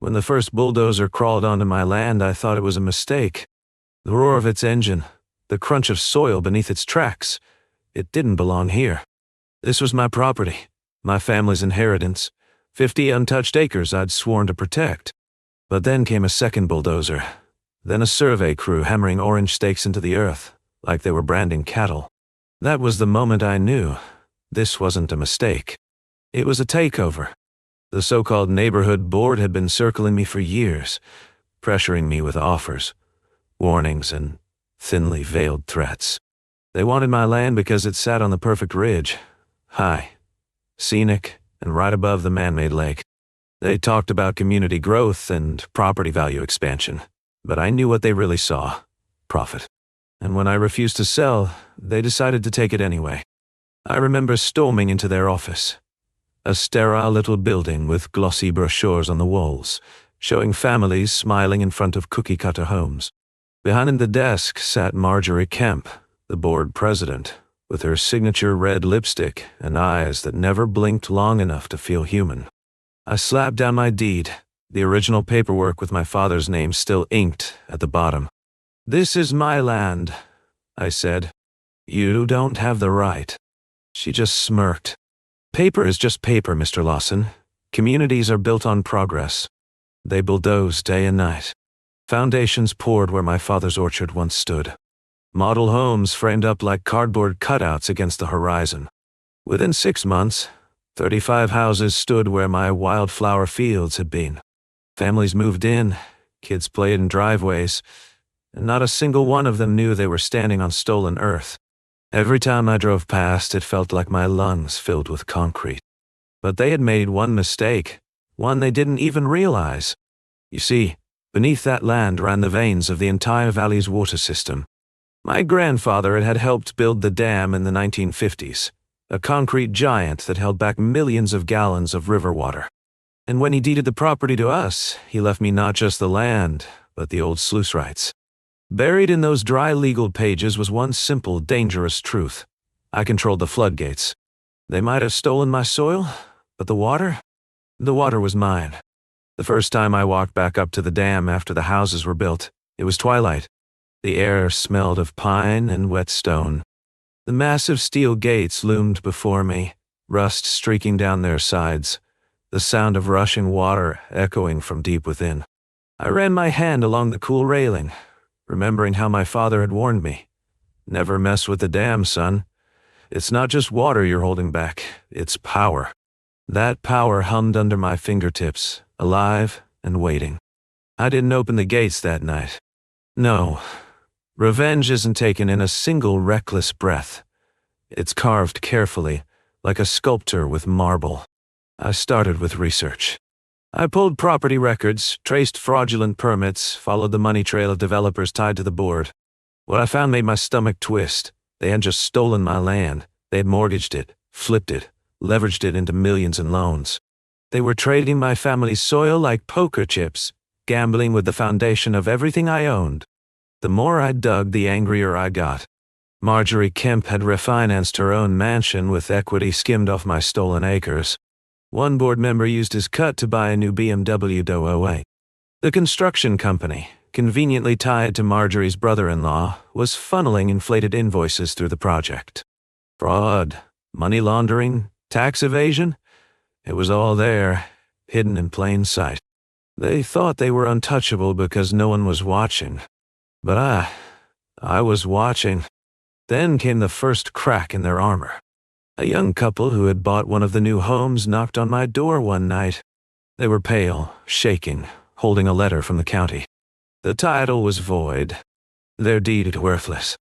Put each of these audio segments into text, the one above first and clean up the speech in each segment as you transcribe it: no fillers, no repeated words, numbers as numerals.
When the first bulldozer crawled onto my land, I thought it was a mistake. The roar of its engine, the crunch of soil beneath its tracks. It didn't belong here. This was my property, my family's inheritance, 50 untouched acres I'd sworn to protect. But then came a second bulldozer, then a survey crew hammering orange stakes into the earth, like they were branding cattle. That was the moment I knew this wasn't a mistake. It was a takeover. The so-called neighborhood board had been circling me for years, pressuring me with offers, warnings, and thinly veiled threats. They wanted my land because it sat on the perfect ridge, high, scenic, and right above the man-made lake. They talked about community growth and property value expansion, but I knew what they really saw: profit. And when I refused to sell, they decided to take it anyway. I remember storming into their office, a sterile little building with glossy brochures on the walls, showing families smiling in front of cookie-cutter homes. Behind the desk sat Marjorie Kemp, the board president, with her signature red lipstick and eyes that never blinked long enough to feel human. I slapped down my deed, the original paperwork with my father's name still inked at the bottom. "This is my land," I said. "You don't have the right." She just smirked. "Paper is just paper, Mr. Lawson. Communities are built on progress." They bulldozed day and night. Foundations poured where my father's orchard once stood. Model homes framed up like cardboard cutouts against the horizon. Within 6 months, 35 houses stood where my wildflower fields had been. Families moved in, kids played in driveways, and not a single one of them knew they were standing on stolen earth. Every time I drove past, it felt like my lungs filled with concrete. But they had made one mistake, one they didn't even realize. You see, beneath that land ran the veins of the entire valley's water system. My grandfather had helped build the dam in the 1950s, a concrete giant that held back millions of gallons of river water. And when he deeded the property to us, he left me not just the land, but the old sluice rights. Buried in those dry legal pages was one simple, dangerous truth. I controlled the floodgates. They might have stolen my soil, but the water was mine. The first time I walked back up to the dam after the houses were built, it was twilight. The air smelled of pine and wet stone. The massive steel gates loomed before me, rust streaking down their sides, the sound of rushing water echoing from deep within. I ran my hand along the cool railing, remembering how my father had warned me. "Never mess with the dam, son. It's not just water you're holding back, it's power." That power hummed under my fingertips, alive and waiting. I didn't open the gates that night. No. Revenge isn't taken in a single reckless breath. It's carved carefully, like a sculptor with marble. I started with research. I pulled property records, traced fraudulent permits, followed the money trail of developers tied to the board. What I found made my stomach twist. They hadn't just stolen my land. They had mortgaged it, flipped it, leveraged it into millions in loans. They were trading my family's soil like poker chips, gambling with the foundation of everything I owned. The more I dug, the angrier I got. Marjorie Kemp had refinanced her own mansion with equity skimmed off my stolen acres. One board member used his cut to buy a new BMW HOA. The construction company, conveniently tied to Marjorie's brother-in-law, was funneling inflated invoices through the project. Fraud, money laundering, tax evasion, it was all there, hidden in plain sight. They thought they were untouchable because no one was watching. But I was watching. Then came the first crack in their armor. A young couple who had bought one of the new homes knocked on my door one night. They were pale, shaking, holding a letter from the county. The title was void. Their deed worthless.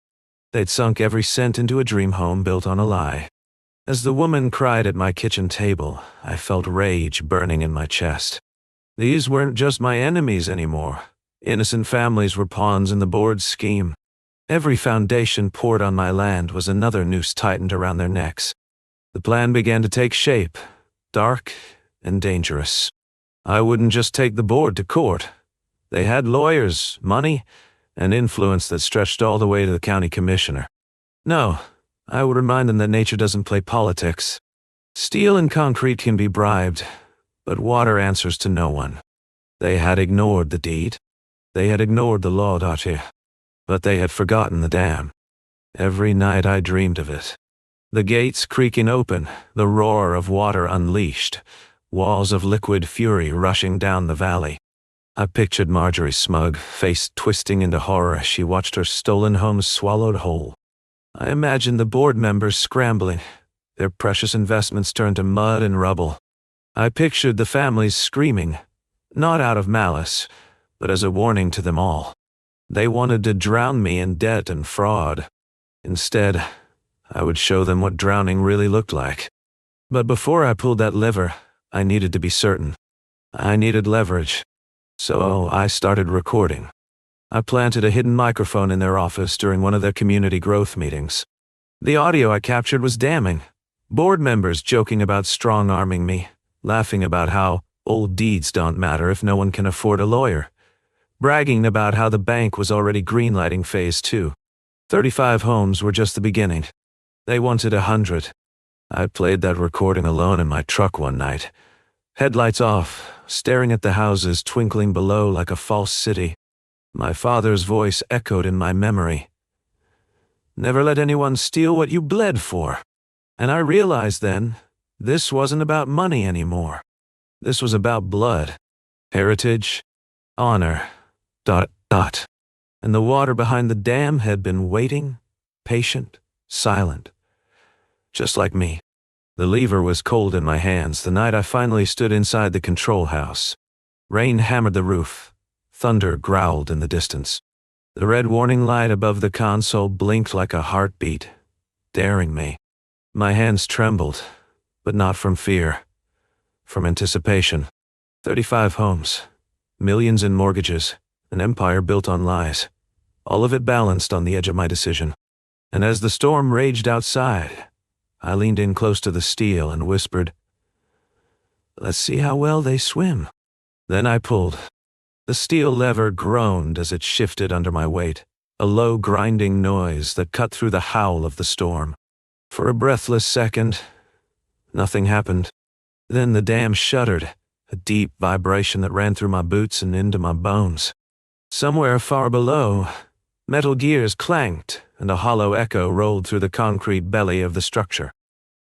They'd sunk every cent into a dream home built on a lie. As the woman cried at my kitchen table, I felt rage burning in my chest. These weren't just my enemies anymore. Innocent families were pawns in the board's scheme. Every foundation poured on my land was another noose tightened around their necks. The plan began to take shape, dark and dangerous. I wouldn't just take the board to court. They had lawyers, money, and influence that stretched all the way to the county commissioner. No, I would remind them that nature doesn't play politics. Steel and concrete can be bribed, but water answers to no one. They had ignored the deed. They had ignored the law out here. But they had forgotten the dam. Every night I dreamed of it. The gates creaking open, the roar of water unleashed, walls of liquid fury rushing down the valley. I pictured Marjorie's smug face twisting into horror as she watched her stolen home swallowed whole. I imagined the board members scrambling, their precious investments turned to mud and rubble. I pictured the families screaming, not out of malice, but as a warning to them all. They wanted to drown me in debt and fraud. Instead, I would show them what drowning really looked like. But before I pulled that lever, I needed to be certain. I needed leverage. So I started recording. I planted a hidden microphone in their office during one of their community growth meetings. The audio I captured was damning. Board members joking about strong-arming me, laughing about how old deeds don't matter if no one can afford a lawyer, bragging about how the bank was already greenlighting Phase 2. 35 homes were just the beginning. They wanted 100. I played that recording alone in my truck one night, headlights off, staring at the houses twinkling below like a false city. My father's voice echoed in my memory. Never let anyone steal what you bled for. And I realized then, this wasn't about money anymore. This was about blood, heritage, honor, ... And the water behind the dam had been waiting, patient, silent. Just like me. The lever was cold in my hands the night I finally stood inside the control house. Rain hammered the roof. Thunder growled in the distance. The red warning light above the console blinked like a heartbeat, daring me. My hands trembled, but not from fear, from anticipation. 35 homes, millions in mortgages, an empire built on lies. All of it balanced on the edge of my decision. And as the storm raged outside, I leaned in close to the steel and whispered, "Let's see how well they swim." Then I pulled. The steel lever groaned as it shifted under my weight, a low grinding noise that cut through the howl of the storm. For a breathless second, nothing happened. Then the dam shuddered, a deep vibration that ran through my boots and into my bones. Somewhere far below, metal gears clanked and a hollow echo rolled through the concrete belly of the structure.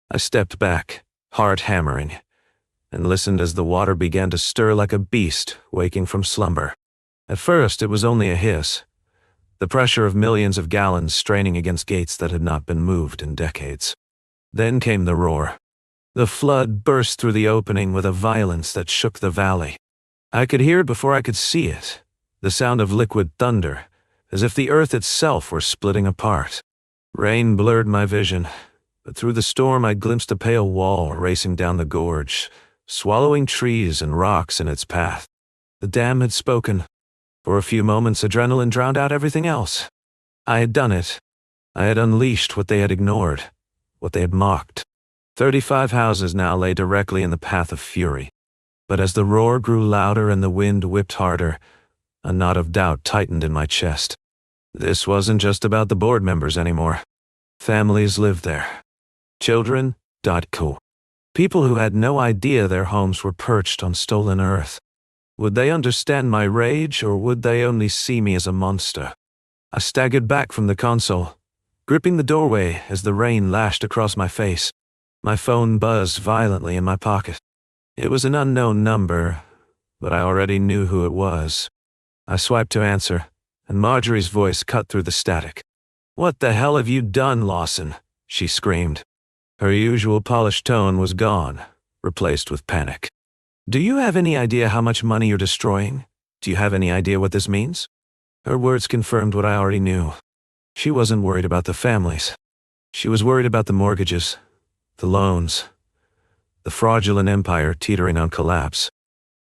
I stepped back, heart hammering, and listened as the water began to stir like a beast waking from slumber. At first, it was only a hiss, the pressure of millions of gallons straining against gates that had not been moved in decades. Then came the roar. The flood burst through the opening with a violence that shook the valley. I could hear it before I could see it, the sound of liquid thunder, as if the earth itself were splitting apart. Rain blurred my vision, but through the storm I glimpsed a pale wall racing down the gorge, swallowing trees and rocks in its path. The dam had spoken. For a few moments, adrenaline drowned out everything else. I had done it. I had unleashed what they had ignored, what they had mocked. 35 houses now lay directly in the path of fury. But as the roar grew louder and the wind whipped harder, a knot of doubt tightened in my chest. This wasn't just about the board members anymore. Families lived there. Children, co. People who had no idea their homes were perched on stolen earth. Would they understand my rage, or would they only see me as a monster? I staggered back from the console, gripping the doorway as the rain lashed across my face. My phone buzzed violently in my pocket. It was an unknown number, but I already knew who it was. I swiped to answer, and Marjorie's voice cut through the static. "What the hell have you done, Lawson?" she screamed. Her usual polished tone was gone, replaced with panic. "Do you have any idea how much money you're destroying? Do you have any idea what this means?" Her words confirmed what I already knew. She wasn't worried about the families. She was worried about the mortgages, the loans, the fraudulent empire teetering on collapse.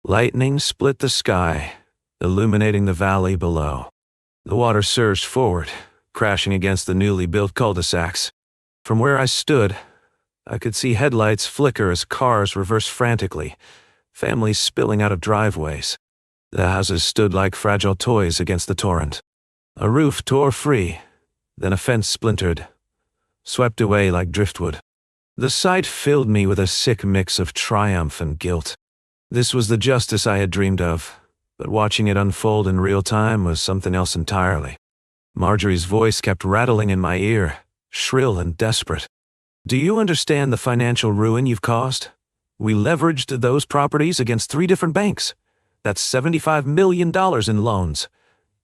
Lightning split the sky, illuminating the valley below. The water surged forward, crashing against the newly built cul-de-sacs. From where I stood, I could see headlights flicker as cars reversed frantically, families spilling out of driveways. The houses stood like fragile toys against the torrent. A roof tore free, then a fence splintered, swept away like driftwood. The sight filled me with a sick mix of triumph and guilt. This was the justice I had dreamed of, but watching it unfold in real time was something else entirely. Marjorie's voice kept rattling in my ear, shrill and desperate. "Do you understand the financial ruin you've caused? We leveraged those properties against 3 different banks. That's $75 million in loans.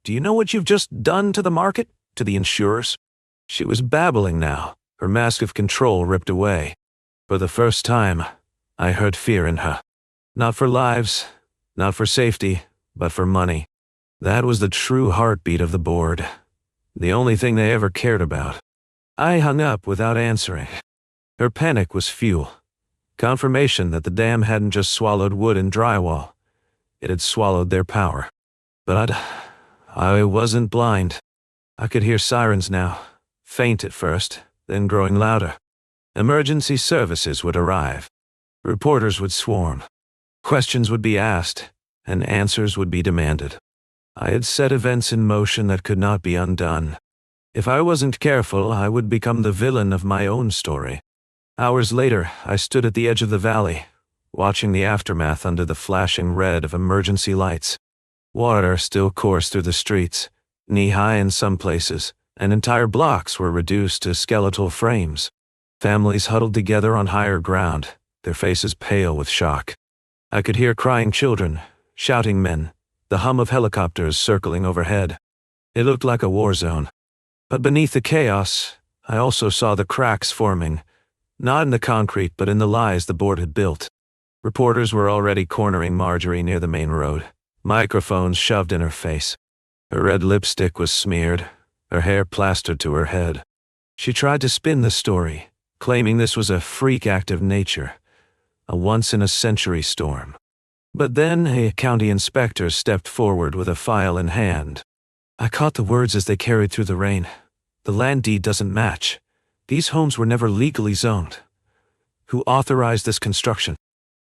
Do you know what you've just done to the market, to the insurers?" She was babbling now, her mask of control ripped away. For the first time, I heard fear in her. Not for lives, not for safety, but for money. That was the true heartbeat of the board. The only thing they ever cared about. I hung up without answering. Her panic was fuel. Confirmation that the dam hadn't just swallowed wood and drywall. It had swallowed their power. But I wasn't blind. I could hear sirens now, faint at first, then growing louder. Emergency services would arrive. Reporters would swarm. Questions would be asked, and answers would be demanded. I had set events in motion that could not be undone. If I wasn't careful, I would become the villain of my own story. Hours later, I stood at the edge of the valley, watching the aftermath under the flashing red of emergency lights. Water still coursed through the streets, knee-high in some places, and entire blocks were reduced to skeletal frames. Families huddled together on higher ground, their faces pale with shock. I could hear crying children, shouting men, the hum of helicopters circling overhead. It looked like a war zone. But beneath the chaos, I also saw the cracks forming, not in the concrete but in the lies the board had built. Reporters were already cornering Marjorie near the main road, microphones shoved in her face. Her red lipstick was smeared, her hair plastered to her head. She tried to spin the story, claiming this was a freak act of nature, a once-in-a-century storm. But then a county inspector stepped forward with a file in hand. I caught the words as they carried through the rain. "The land deed doesn't match. These homes were never legally zoned. Who authorized this construction?"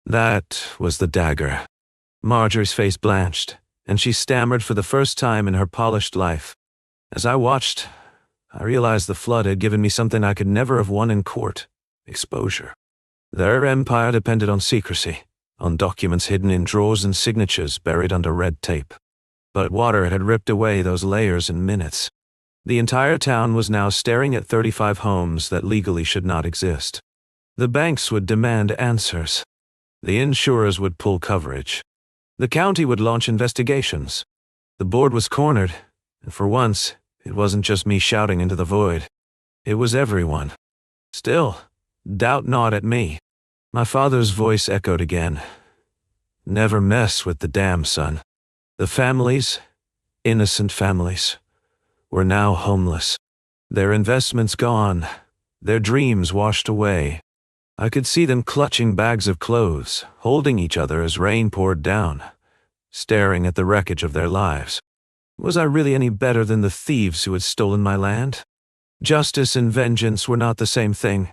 That was the dagger. Marjorie's face blanched, and she stammered for the first time in her polished life. As I watched, I realized the flood had given me something I could never have won in court: exposure. Their empire depended on secrecy, on documents hidden in drawers and signatures buried under red tape. But water had ripped away those layers in minutes. The entire town was now staring at 35 homes that legally should not exist. The banks would demand answers. The insurers would pull coverage. The county would launch investigations. The board was cornered, and for once, it wasn't just me shouting into the void. It was everyone. Still, doubt not at me. My father's voice echoed again. "Never mess with the dam, son." The families, innocent families, were now homeless. Their investments gone, their dreams washed away. I could see them clutching bags of clothes, holding each other as rain poured down, staring at the wreckage of their lives. Was I really any better than the thieves who had stolen my land? Justice and vengeance were not the same thing,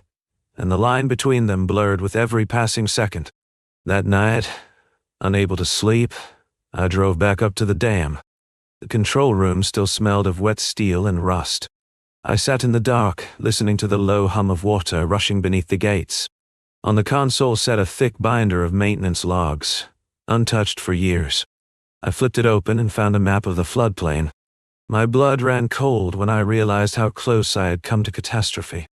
and the line between them blurred with every passing second. That night, unable to sleep, I drove back up to the dam. The control room still smelled of wet steel and rust. I sat in the dark, listening to the low hum of water rushing beneath the gates. On the console sat a thick binder of maintenance logs, untouched for years. I flipped it open and found a map of the floodplain. My blood ran cold when I realized how close I had come to catastrophe.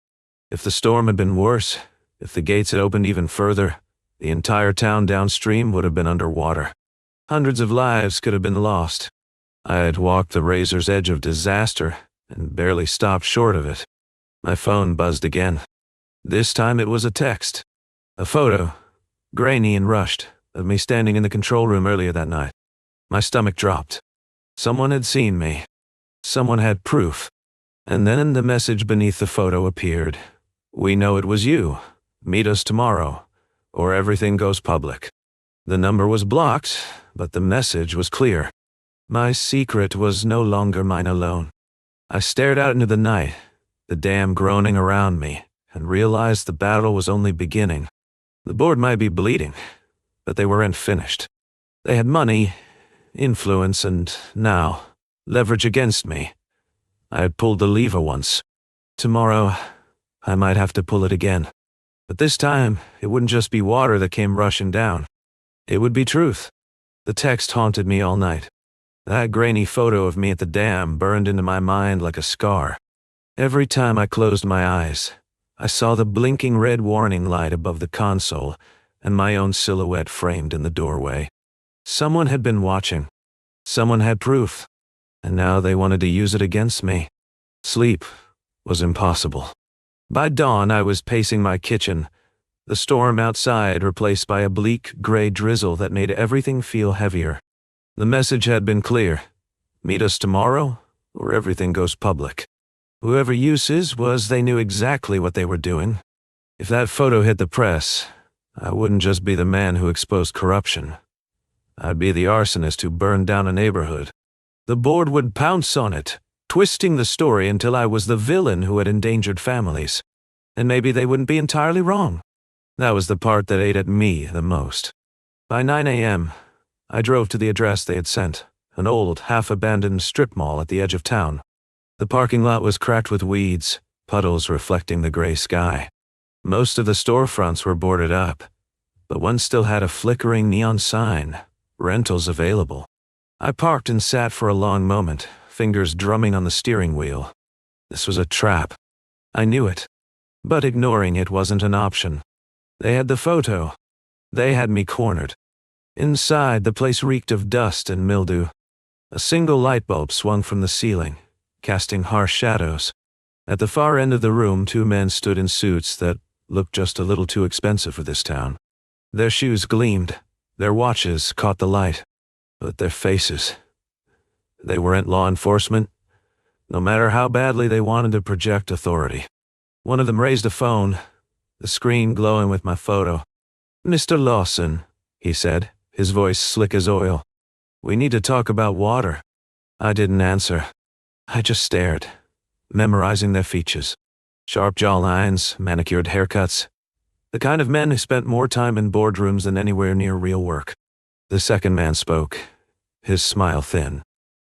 If the storm had been worse, if the gates had opened even further, the entire town downstream would have been underwater. Hundreds of lives could have been lost. I had walked the razor's edge of disaster and barely stopped short of it. My phone buzzed again. This time it was a text. A photo, grainy and rushed, of me standing in the control room earlier that night. My stomach dropped. Someone had seen me. Someone had proof. And then the message beneath the photo appeared. "We know it was you. Meet us tomorrow, or everything goes public." The number was blocked, but the message was clear. My secret was no longer mine alone. I stared out into the night, the dam groaning around me, and realized the battle was only beginning. The board might be bleeding, but they weren't finished. They had money, influence, and now, leverage against me. I had pulled the lever once. Tomorrow, I might have to pull it again. But this time, it wouldn't just be water that came rushing down. It would be truth. The text haunted me all night. That grainy photo of me at the dam burned into my mind like a scar. Every time I closed my eyes, I saw the blinking red warning light above the console and my own silhouette framed in the doorway. Someone had been watching. Someone had proof. And now they wanted to use it against me. Sleep was impossible. By dawn, I was pacing my kitchen, the storm outside replaced by a bleak gray drizzle that made everything feel heavier. The message had been clear. Meet us tomorrow, or everything goes public. Whoever uses was, they knew exactly what they were doing. If that photo hit the press, I wouldn't just be the man who exposed corruption. I'd be the arsonist who burned down a neighborhood. The board would pounce on it, twisting the story until I was the villain who had endangered families. And maybe they wouldn't be entirely wrong. That was the part that ate at me the most. By 9 a.m., I drove to the address they had sent, an old, half-abandoned strip mall at the edge of town. The parking lot was cracked with weeds, puddles reflecting the gray sky. Most of the storefronts were boarded up, but one still had a flickering neon sign, rentals available. I parked and sat for a long moment, fingers drumming on the steering wheel. This was a trap. I knew it. But ignoring it wasn't an option. They had the photo. They had me cornered. Inside, the place reeked of dust and mildew. A single light bulb swung from the ceiling, casting harsh shadows. At the far end of the room, two men stood in suits that looked just a little too expensive for this town. Their shoes gleamed. Their watches caught the light. But their faces, they weren't law enforcement, no matter how badly they wanted to project authority. One of them raised a phone, the screen glowing with my photo. "Mr. Lawson," he said, his voice slick as oil. "We need to talk about water." I didn't answer. I just stared, memorizing their features. Sharp jawlines, manicured haircuts. The kind of men who spent more time in boardrooms than anywhere near real work. The second man spoke, his smile thin.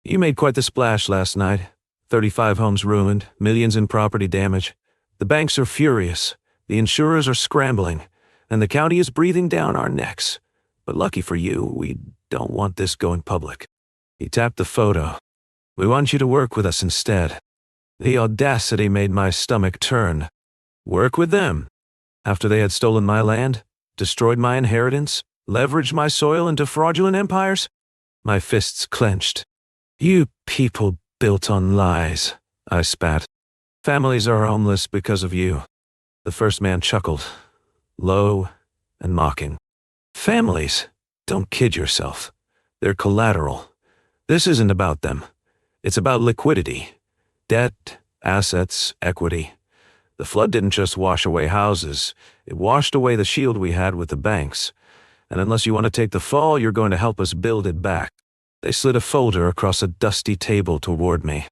"You made quite the splash last night. 35 homes ruined, millions in property damage. The banks are furious, the insurers are scrambling, and the county is breathing down our necks. But lucky for you, we don't want this going public." He tapped the photo. "We want you to work with us instead." The audacity made my stomach turn. Work with them? After they had stolen my land, destroyed my inheritance, leveraged my soil into fraudulent empires? My fists clenched. "You people built on lies," I spat. "Families are homeless because of you." The first man chuckled, low and mocking. "Families? Don't kid yourself. They're collateral. This isn't about them. It's about liquidity. Debt, assets, equity. The flood didn't just wash away houses. It washed away the shield we had with the banks. And unless you want to take the fall, you're going to help us build it back." They slid a folder across a dusty table toward me.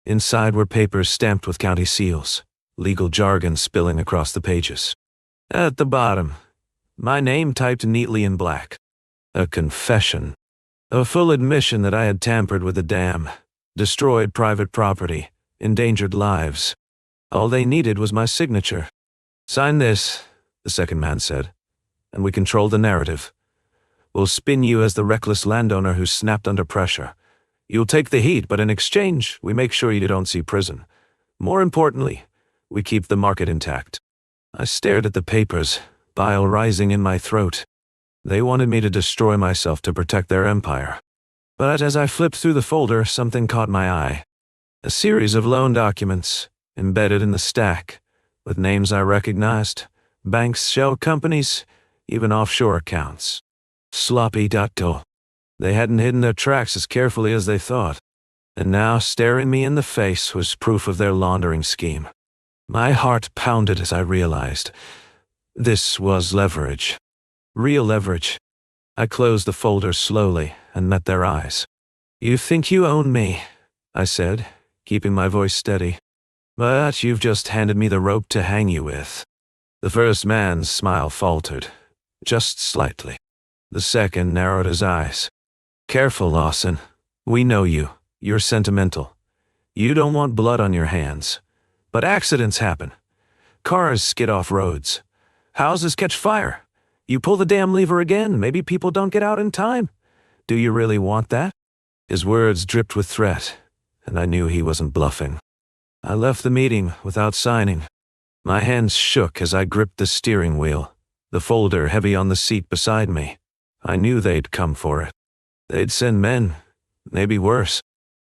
Inside were papers stamped with county seals, legal jargon spilling across the pages. At the bottom, my name typed neatly in black. A confession. A full admission that I had tampered with the dam, destroyed private property, endangered lives. All they needed was my signature. "Sign this," the second man said, "and we control the narrative. We'll spin you as the reckless landowner who snapped under pressure. You'll take the heat, but in exchange, we make sure you don't see prison. More importantly, we keep the market intact." I stared at the papers, bile rising in my throat. They wanted me to destroy myself to protect their empire. But as I flipped through the folder, something caught my eye. A series of loan documents, embedded in the stack, with names I recognized, banks, shell companies, even offshore accounts. Sloppy.co. They hadn't hidden their tracks as carefully as they thought. And now, staring me in the face, was proof of their laundering scheme. My heart pounded as I realized this was leverage. Real leverage. I closed the folder slowly and met their eyes. "You think you own me," I said, keeping my voice steady. "But you've just handed me the rope to hang you with." The first man's smile faltered, just slightly. The second narrowed his eyes. "Careful, Lawson. We know you. You're sentimental. You don't want blood on your hands. But accidents happen. Cars skid off roads. Houses catch fire. You pull the damn lever again, maybe people don't get out in time. Do you really want that?" His words dripped with threat, and I knew he wasn't bluffing. I left the meeting without signing. My hands shook as I gripped the steering wheel, the folder heavy on the seat beside me. I knew they'd come for it. They'd send men, maybe worse.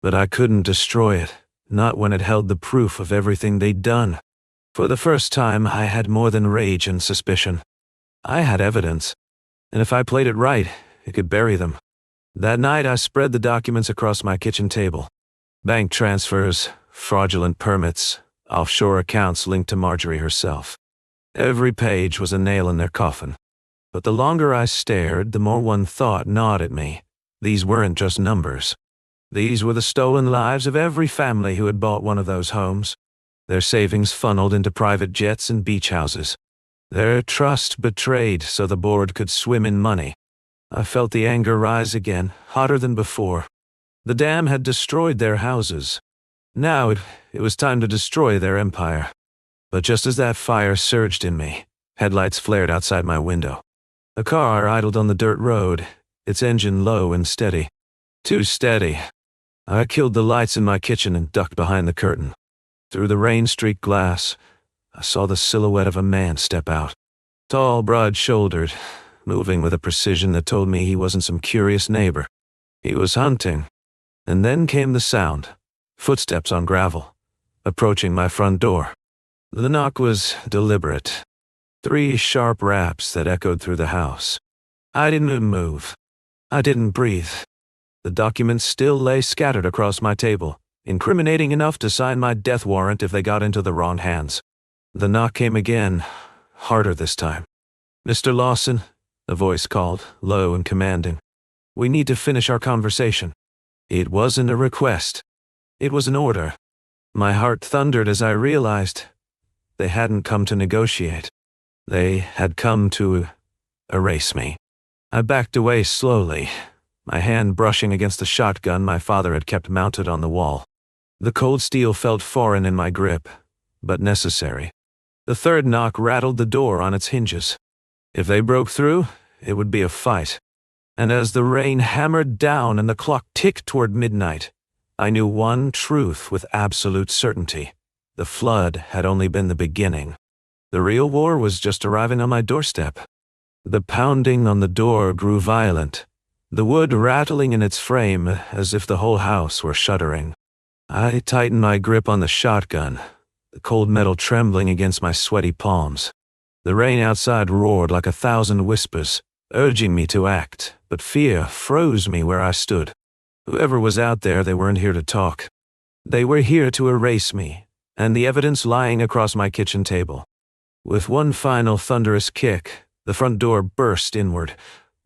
But I couldn't destroy it, not when it held the proof of everything they'd done. For the first time, I had more than rage and suspicion. I had evidence, and if I played it right, it could bury them. That night, I spread the documents across my kitchen table. Bank transfers, fraudulent permits, offshore accounts linked to Marjorie herself. Every page was a nail in their coffin. But the longer I stared, the more one thought gnawed at me. These weren't just numbers. These were the stolen lives of every family who had bought one of those homes. Their savings funneled into private jets and beach houses. Their trust betrayed so the board could swim in money. I felt the anger rise again, hotter than before. The dam had destroyed their houses. Now it was time to destroy their empire. But just as that fire surged in me, headlights flared outside my window. A car idled on the dirt road, its engine low and steady. Too steady. I killed the lights in my kitchen and ducked behind the curtain. Through the rain-streaked glass, I saw the silhouette of a man step out. Tall, broad-shouldered, moving with a precision that told me he wasn't some curious neighbor. He was hunting. And then came the sound. Footsteps on gravel, approaching my front door. The knock was deliberate. 3 sharp raps that echoed through the house. I didn't move. I didn't breathe. The documents still lay scattered across my table, incriminating enough to sign my death warrant if they got into the wrong hands. The knock came again, harder this time. "Mr. Lawson," a voice called, low and commanding. "We need to finish our conversation." It wasn't a request. It was an order. My heart thundered as I realized they hadn't come to negotiate. They had come to erase me. I backed away slowly, my hand brushing against the shotgun my father had kept mounted on the wall. The cold steel felt foreign in my grip, but necessary. The third knock rattled the door on its hinges. If they broke through, it would be a fight. And as the rain hammered down and the clock ticked toward midnight, I knew one truth with absolute certainty. The flood had only been the beginning. The real war was just arriving on my doorstep. The pounding on the door grew violent, the wood rattling in its frame as if the whole house were shuddering. I tightened my grip on the shotgun, the cold metal trembling against my sweaty palms. The rain outside roared like 1,000 whispers, urging me to act, but fear froze me where I stood. Whoever was out there, they weren't here to talk. They were here to erase me, and the evidence lying across my kitchen table. With one final thunderous kick, the front door burst inward,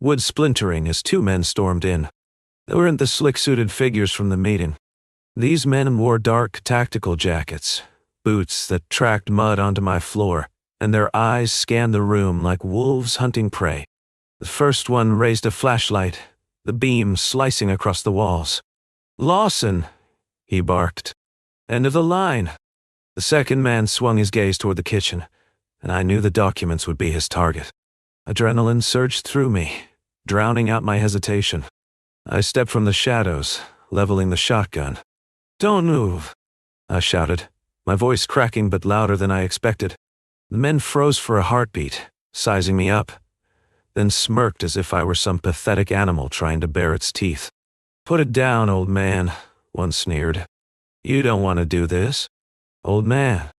wood splintering as 2 men stormed in. They weren't the slick-suited figures from the meeting. These men wore dark tactical jackets, boots that tracked mud onto my floor, and their eyes scanned the room like wolves hunting prey. The first one raised a flashlight, the beam slicing across the walls. "Lawson!" he barked. "End of the line." The second man swung his gaze toward the kitchen, and I knew the documents would be his target. Adrenaline surged through me, drowning out my hesitation. I stepped from the shadows, leveling the shotgun. "Don't move," I shouted, my voice cracking but louder than I expected. The men froze for a heartbeat, sizing me up, then smirked as if I were some pathetic animal trying to bare its teeth. "Put it down, old man," one sneered. "You don't want to do this." "Old man."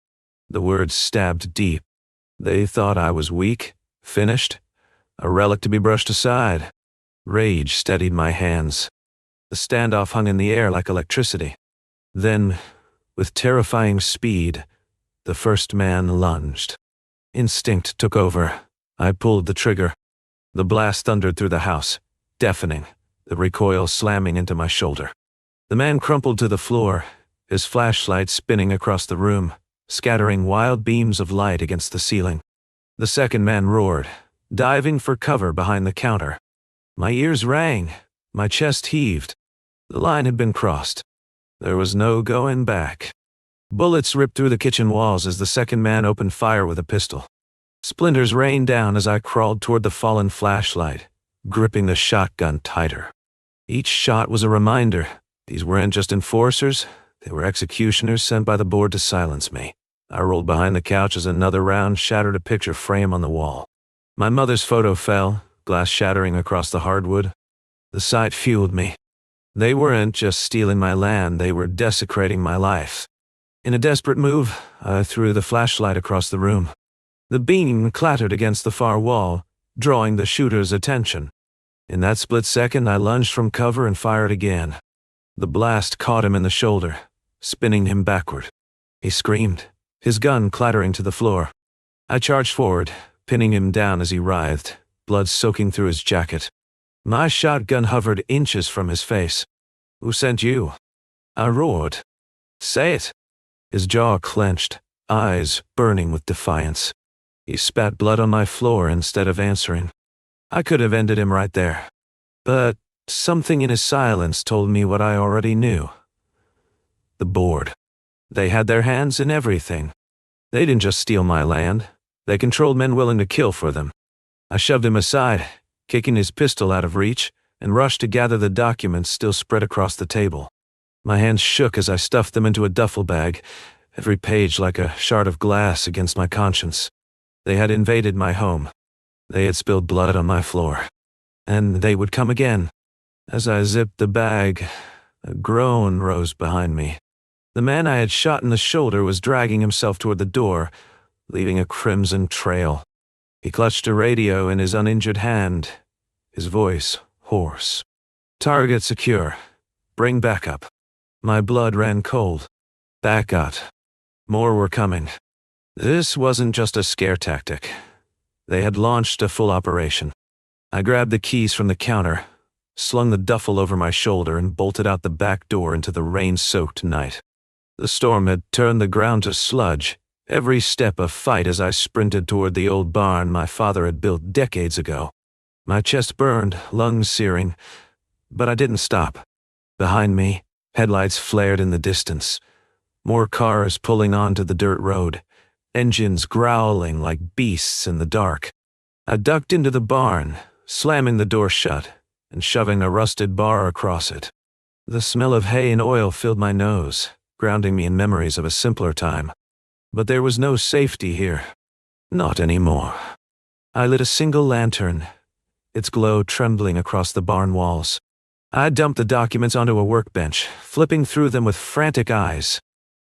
The words stabbed deep. They thought I was weak, finished, a relic to be brushed aside. Rage steadied my hands. The standoff hung in the air like electricity. Then, with terrifying speed, the first man lunged. Instinct took over. I pulled the trigger. The blast thundered through the house, deafening, the recoil slamming into my shoulder. The man crumpled to the floor, his flashlight spinning across the room, scattering wild beams of light against the ceiling. The second man roared, diving for cover behind the counter. My ears rang, my chest heaved. The line had been crossed. There was no going back. Bullets ripped through the kitchen walls as the second man opened fire with a pistol. Splinters rained down as I crawled toward the fallen flashlight, gripping the shotgun tighter. Each shot was a reminder. These weren't just enforcers, they were executioners sent by the board to silence me. I rolled behind the couch as another round shattered a picture frame on the wall. My mother's photo fell, glass shattering across the hardwood. The sight fueled me. They weren't just stealing my land, they were desecrating my life. In a desperate move, I threw the flashlight across the room. The beam clattered against the far wall, drawing the shooter's attention. In that split second, I lunged from cover and fired again. The blast caught him in the shoulder, spinning him backward. He screamed, his gun clattering to the floor. I charged forward, pinning him down as he writhed, blood soaking through his jacket. My shotgun hovered inches from his face. "Who sent you?" I roared. "Say it." His jaw clenched, eyes burning with defiance. He spat blood on my floor instead of answering. I could have ended him right there. But something in his silence told me what I already knew. The board. They had their hands in everything. They didn't just steal my land. They controlled men willing to kill for them. I shoved him aside, kicking his pistol out of reach, and rushed to gather the documents still spread across the table. My hands shook as I stuffed them into a duffel bag, every page like a shard of glass against my conscience. They had invaded my home. They had spilled blood on my floor. And they would come again. As I zipped the bag, a groan rose behind me. The man I had shot in the shoulder was dragging himself toward the door, leaving a crimson trail. He clutched a radio in his uninjured hand, his voice hoarse. "Target secure. Bring backup." My blood ran cold. Backup. More were coming. This wasn't just a scare tactic. They had launched a full operation. I grabbed the keys from the counter, slung the duffel over my shoulder, and bolted out the back door into the rain-soaked night. The storm had turned the ground to sludge, every step a fight as I sprinted toward the old barn my father had built decades ago. My chest burned, lungs searing, but I didn't stop. Behind me, headlights flared in the distance. More cars pulling onto the dirt road, engines growling like beasts in the dark. I ducked into the barn, slamming the door shut and shoving a rusted bar across it. The smell of hay and oil filled my nose, grounding me in memories of a simpler time. But there was no safety here. Not anymore. I lit a single lantern, its glow trembling across the barn walls. I dumped the documents onto a workbench, flipping through them with frantic eyes.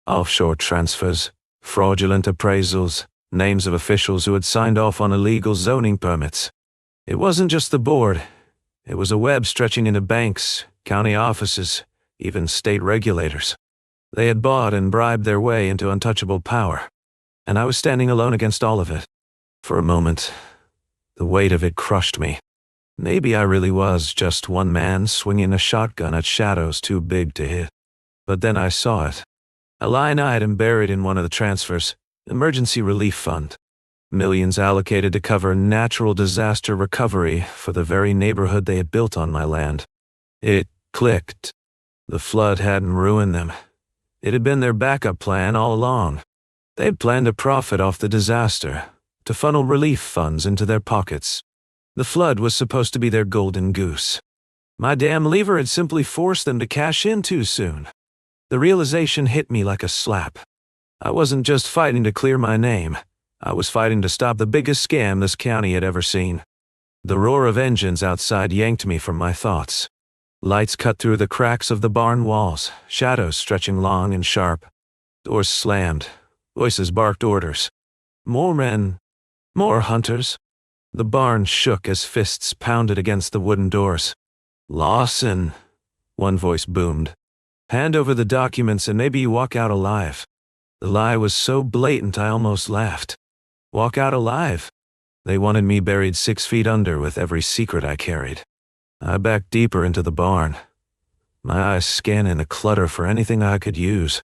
Offshore transfers, fraudulent appraisals, names of officials who had signed off on illegal zoning permits. It wasn't just the board. It was a web stretching into banks, county offices, even state regulators. They had bought and bribed their way into untouchable power, and I was standing alone against all of it. For a moment, the weight of it crushed me. Maybe I really was just one man swinging a shotgun at shadows too big to hit. But then I saw it. A line item buried in one of the transfers, Emergency Relief Fund. Millions allocated to cover natural disaster recovery for the very neighborhood they had built on my land. It clicked. The flood hadn't ruined them. It had been their backup plan all along. They'd planned to profit off the disaster, to funnel relief funds into their pockets. The flood was supposed to be their golden goose. My damn lever had simply forced them to cash in too soon. The realization hit me like a slap. I wasn't just fighting to clear my name. I was fighting to stop the biggest scam this county had ever seen. The roar of engines outside yanked me from my thoughts. Lights cut through the cracks of the barn walls, shadows stretching long and sharp. Doors slammed. Voices barked orders. More men. More hunters. The barn shook as fists pounded against the wooden doors. "Lawson," one voice boomed. "Hand over the documents and maybe you walk out alive." The lie was so blatant I almost laughed. Walk out alive? They wanted me buried 6 feet under with every secret I carried. I backed deeper into the barn, my eyes scanning the clutter for anything I could use.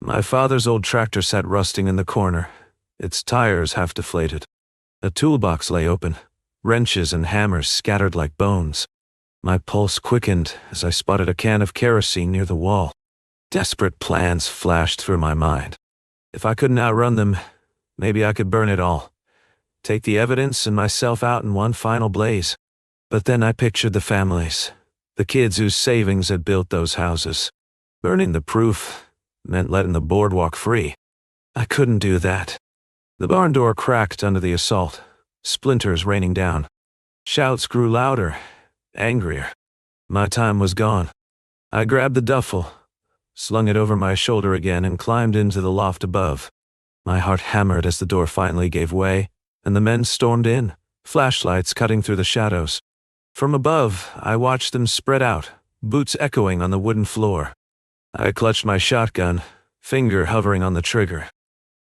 My father's old tractor sat rusting in the corner, its tires half deflated. A toolbox lay open, wrenches and hammers scattered like bones. My pulse quickened as I spotted a can of kerosene near the wall. Desperate plans flashed through my mind. If I couldn't outrun them, maybe I could burn it all. Take the evidence and myself out in one final blaze. But then I pictured the families. The kids whose savings had built those houses. Burning the proof meant letting the boardwalk free. I couldn't do that. The barn door cracked under the assault, splinters raining down. Shouts grew louder, angrier. My time was gone. I grabbed the duffel, slung it over my shoulder again, and climbed into the loft above. My heart hammered as the door finally gave way, and the men stormed in, flashlights cutting through the shadows. From above, I watched them spread out, boots echoing on the wooden floor. I clutched my shotgun, finger hovering on the trigger.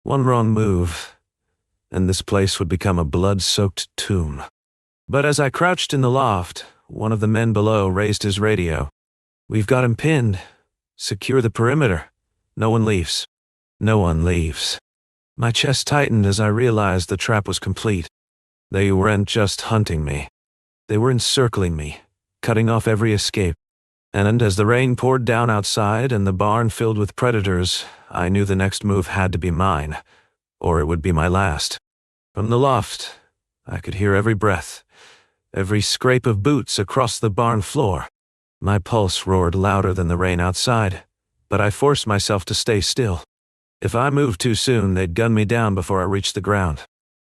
One wrong move, and this place would become a blood-soaked tomb. But as I crouched in the loft, one of the men below raised his radio. "We've got him pinned. Secure the perimeter. No one leaves. No one leaves." My chest tightened as I realized the trap was complete. They weren't just hunting me. They were encircling me, cutting off every escape. And as the rain poured down outside and the barn filled with predators, I knew the next move had to be mine, or it would be my last. From the loft, I could hear every breath, every scrape of boots across the barn floor. My pulse roared louder than the rain outside, but I forced myself to stay still. If I moved too soon, they'd gun me down before I reached the ground.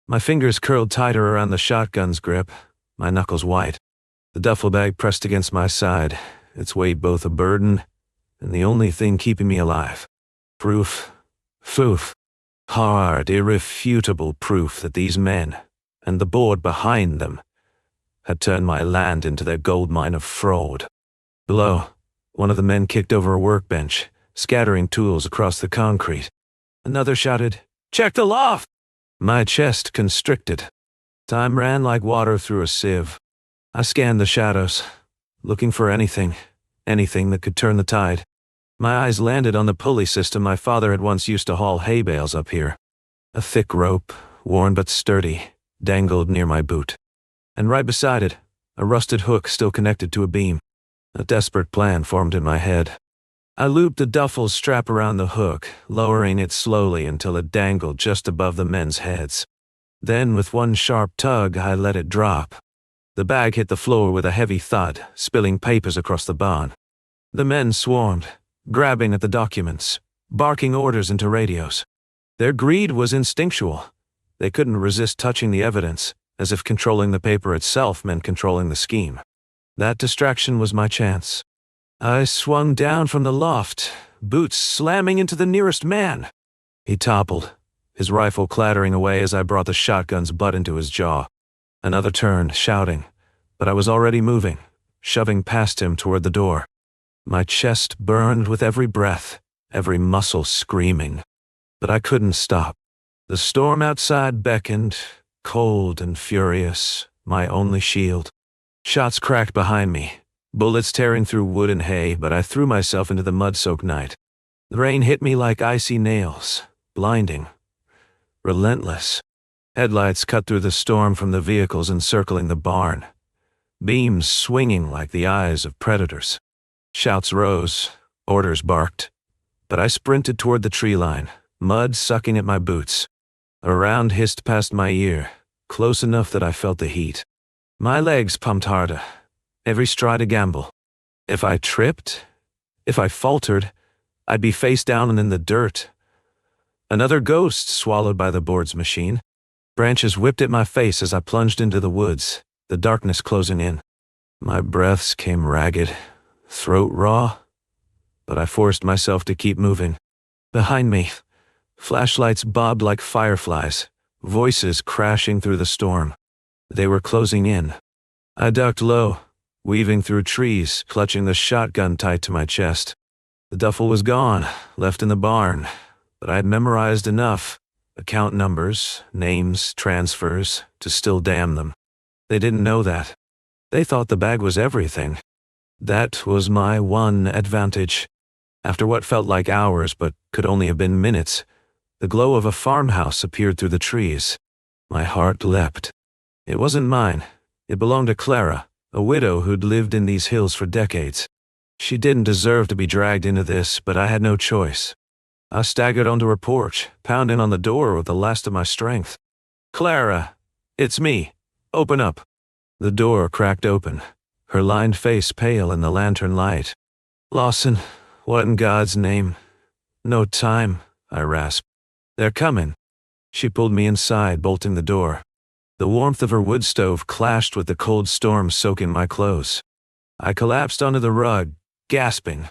My fingers curled tighter around the shotgun's grip, my knuckles white. The duffel bag pressed against my side, its weight both a burden and the only thing keeping me alive. Proof. Hard, irrefutable proof that these men, and the board behind them, had turned my land into their gold mine of fraud. Below, one of the men kicked over a workbench, scattering tools across the concrete. Another shouted, "Check the loft!" My chest constricted. Time ran like water through a sieve. I scanned the shadows, looking for anything that could turn the tide. My eyes landed on the pulley system my father had once used to haul hay bales up here. A thick rope, worn but sturdy, dangled near my boot. And right beside it, a rusted hook still connected to a beam. A desperate plan formed in my head. I looped the duffel's strap around the hook, lowering it slowly until it dangled just above the men's heads. Then, with one sharp tug, I let it drop. The bag hit the floor with a heavy thud, spilling papers across the barn. The men swarmed, grabbing at the documents, barking orders into radios. Their greed was instinctual. They couldn't resist touching the evidence, as if controlling the paper itself meant controlling the scheme. That distraction was my chance. I swung down from the loft, boots slamming into the nearest man. He toppled, his rifle clattering away as I brought the shotgun's butt into his jaw. Another turn, shouting, but I was already moving, shoving past him toward the door. My chest burned with every breath, every muscle screaming. But I couldn't stop. The storm outside beckoned, cold and furious, my only shield. Shots cracked behind me, bullets tearing through wood and hay, but I threw myself into the mud-soaked night. The rain hit me like icy nails, blinding, relentless. Headlights cut through the storm from the vehicles encircling the barn, beams swinging like the eyes of predators. Shouts rose, orders barked, but I sprinted toward the tree line, mud sucking at my boots. A round hissed past my ear, close enough that I felt the heat. My legs pumped harder, every stride a gamble. If I tripped, if I faltered, I'd be face down and in the dirt. Another ghost swallowed by the board's machine. Branches whipped at my face as I plunged into the woods, the darkness closing in. My breaths came ragged, throat raw, but I forced myself to keep moving. Behind me, flashlights bobbed like fireflies, voices crashing through the storm. They were closing in. I ducked low, weaving through trees, clutching the shotgun tight to my chest. The duffel was gone, left in the barn, but I had memorized enough, account numbers, names, transfers, to still damn them. They didn't know that. They thought the bag was everything. That was my one advantage. After what felt like hours but could only have been minutes, the glow of a farmhouse appeared through the trees. My heart leapt. It wasn't mine. It belonged to Clara, a widow who'd lived in these hills for decades. She didn't deserve to be dragged into this, but I had no choice. I staggered onto her porch, pounding on the door with the last of my strength. "Clara, it's me. Open up." The door cracked open. her lined face pale in the lantern light. "Lawson, what in God's name?" "No time," I rasped. "They're coming." She pulled me inside, bolting the door. The warmth of her wood stove clashed with the cold storm soaking my clothes. I collapsed onto the rug, gasping.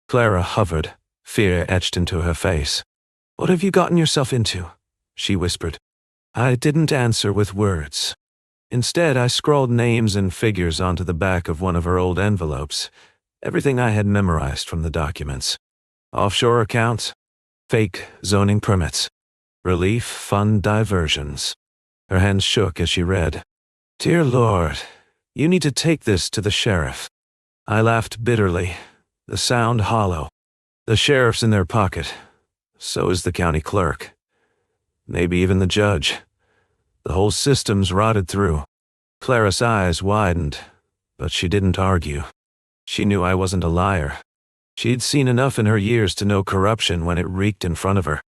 Clara hovered, fear etched into her face. "What have you gotten yourself into?" she whispered. I didn't answer with words. Instead, I scrawled names and figures onto the back of one of her old envelopes, everything I had memorized from the documents. Offshore accounts, fake zoning permits, relief fund diversions. Her hands shook as she read. "Dear Lord, you need to take this to the sheriff." I laughed bitterly, the sound hollow. The sheriff's in their pocket. So is the county clerk. Maybe even the judge. The whole system's rotted through. Clara's eyes widened, but she didn't argue. She knew I wasn't a liar. She'd seen enough in her years to know corruption when it reeked in front of her.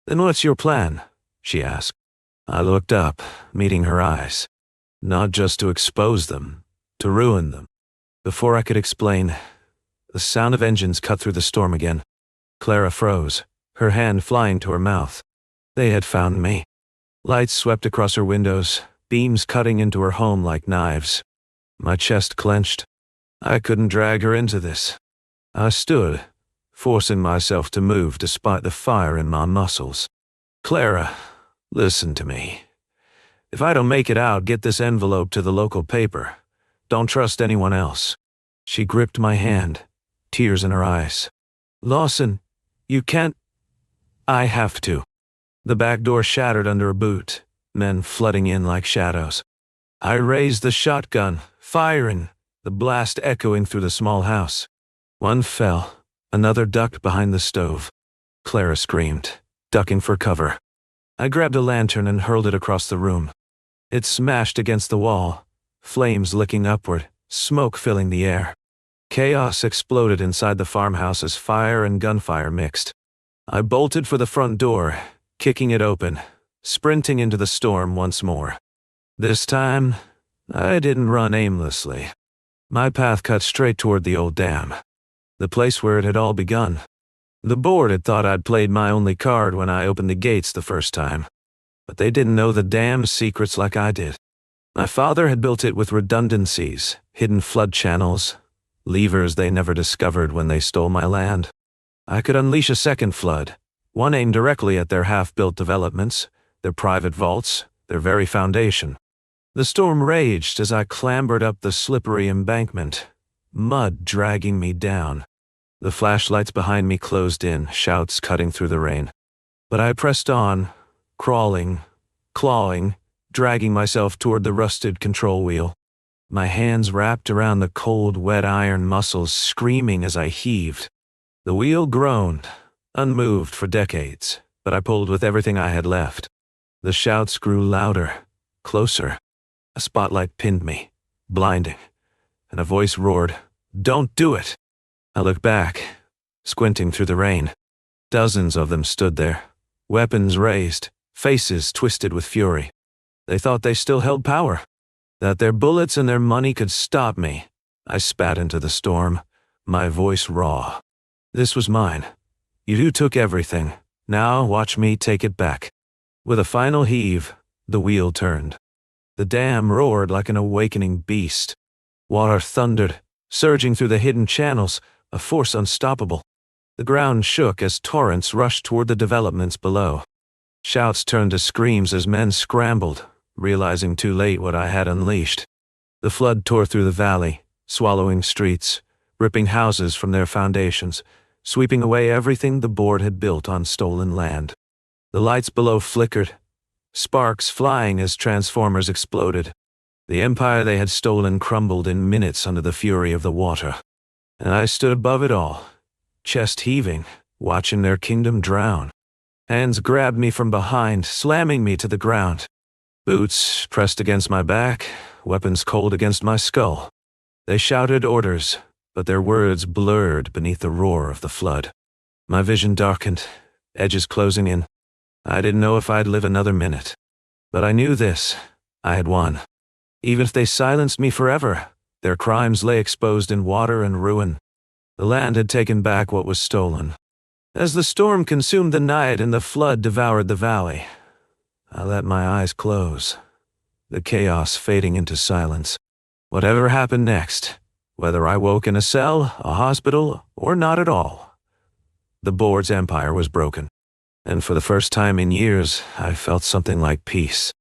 "Then what's your plan?" she asked. I looked up, meeting her eyes. Not just to expose them, to ruin them. Before I could explain, the sound of engines cut through the storm again. Clara froze, her hand flying to her mouth. They had found me. Lights swept across her windows, beams cutting into her home like knives. My chest clenched. I couldn't drag her into this. I stood, forcing myself to move despite the fire in my muscles. "Clara, listen to me. If I don't make it out, get this envelope to the local paper. Don't trust anyone else." She gripped my hand, tears in her eyes. "Lawson, you can't." "I have to." The back door shattered under a boot, men flooding in like shadows. I raised the shotgun, firing, the blast echoing through the small house. One fell, another ducked behind the stove. Clara screamed, ducking for cover. I grabbed a lantern and hurled it across the room. It smashed against the wall, flames licking upward, smoke filling the air. Chaos exploded inside the farmhouse as fire and gunfire mixed. I bolted for the front door, kicking it open, sprinting into the storm once more. This time, I didn't run aimlessly. My path cut straight toward the old dam, the place where it had all begun. The board had thought I'd played my only card when I opened the gates the first time, but they didn't know the dam's secrets like I did. My father had built it with redundancies, hidden flood channels, levers they never discovered when they stole my land. I could unleash a second flood, one aimed directly at their half-built developments, their private vaults, their very foundation. The storm raged as I clambered up the slippery embankment, mud dragging me down. The flashlights behind me closed in, shouts cutting through the rain. But I pressed on, crawling, clawing, dragging myself toward the rusted control wheel. My hands wrapped around the cold, wet iron muscles, screaming as I heaved. The wheel groaned, unmoved for decades, but I pulled with everything I had left. The shouts grew louder, closer. A spotlight pinned me, blinding, and a voice roared, "Don't do it!" I looked back, squinting through the rain. Dozens of them stood there, weapons raised, faces twisted with fury. They thought they still held power, that their bullets and their money could stop me. I spat into the storm, my voice raw. This was mine. You took everything. Now watch me take it back. With a final heave, the wheel turned. The dam roared like an awakening beast. Water thundered, surging through the hidden channels, a force unstoppable. The ground shook as torrents rushed toward the developments below. Shouts turned to screams as men scrambled, realizing too late what I had unleashed. The flood tore through the valley, swallowing streets, ripping houses from their foundations, sweeping away everything the board had built on stolen land. The lights below flickered, sparks flying as transformers exploded. The empire they had stolen crumbled in minutes under the fury of the water. And I stood above it all, chest heaving, watching their kingdom drown. Hands grabbed me from behind, slamming me to the ground. Boots pressed against my back, weapons cold against my skull. They shouted orders, but their words blurred beneath the roar of the flood. My vision darkened, edges closing in. I didn't know if I'd live another minute. But I knew this. I had won. Even if they silenced me forever, Their crimes lay exposed in water and ruin. The land had taken back what was stolen. As the storm consumed the night and the flood devoured the valley, I let my eyes close, the chaos fading into silence. Whatever happened next, whether I woke in a cell, a hospital, or not at all, the board's empire was broken. And for the first time in years, I felt something like peace.